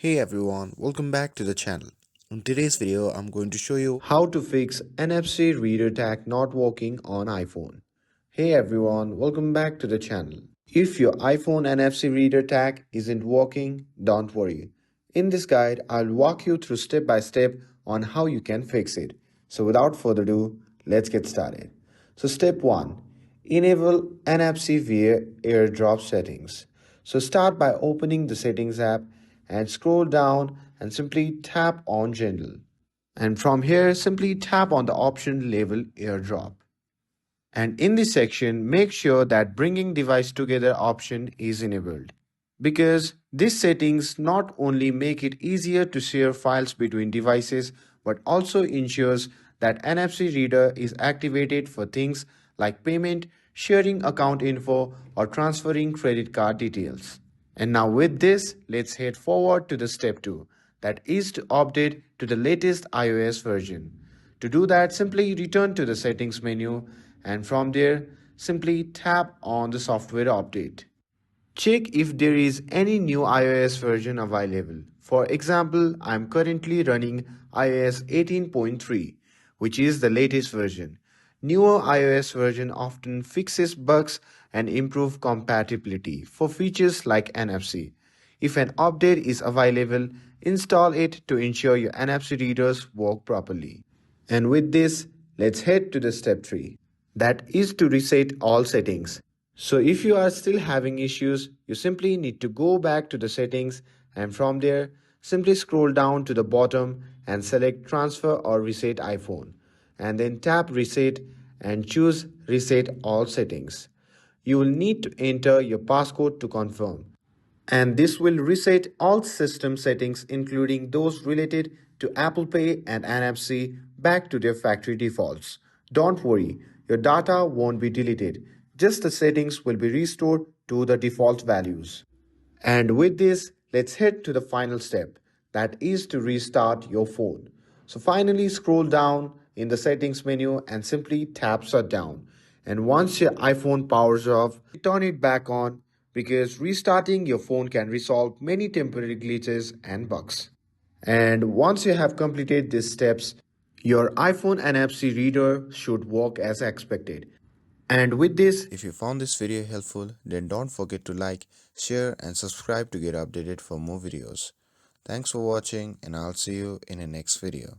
Hey everyone, welcome back to the channel. In today's video, I'm going to show you how to fix NFC Reader Tag Not Working on iPhone. Hey everyone, welcome back to the channel. If your iPhone NFC Reader Tag isn't working, don't worry. In this guide, I'll walk you through step by step on how you can fix it. So without further ado, let's get started. So step 1. Enable NFC via AirDrop settings. So start by opening the settings app and scroll down and simply tap on General. And from here, simply tap on the option labeled AirDrop. And in this section, make sure that bringing device together option is enabled. Because these settings not only make it easier to share files between devices, but also ensures that NFC reader is activated for things like payment, sharing account info, or transferring credit card details. And now with this, let's head forward to the step 2, that is to update to the latest iOS version. To do that, simply return to the settings menu and from there, simply tap on the software update. Check if there is any new iOS version available. For example, I am currently running iOS 18.3, which is the latest version. Newer iOS version often fixes bugs and improve compatibility for features like NFC. If an update is available, install it to ensure your NFC readers work properly. And with this, let's head to the step 3. That is to reset all settings. So if you are still having issues, you simply need to go back to the settings and from there, simply scroll down to the bottom and select transfer or reset iPhone. And then tap reset and choose reset all settings. You will need to enter your passcode to confirm. And this will reset all system settings including those related to Apple Pay and NFC back to their factory defaults. Don't worry, your data won't be deleted, just the settings will be restored to the default values. And with this, let's head to the final step, that is to restart your phone. So finally scroll down in the settings menu and simply tap shutdown. And once your iPhone powers off, turn it back on because restarting your phone can resolve many temporary glitches and bugs. And once you have completed these steps, your iPhone NFC reader should work as expected. And with this, if you found this video helpful, then don't forget to like, share and subscribe to get updated for more videos. Thanks for watching and I'll see you in the next video.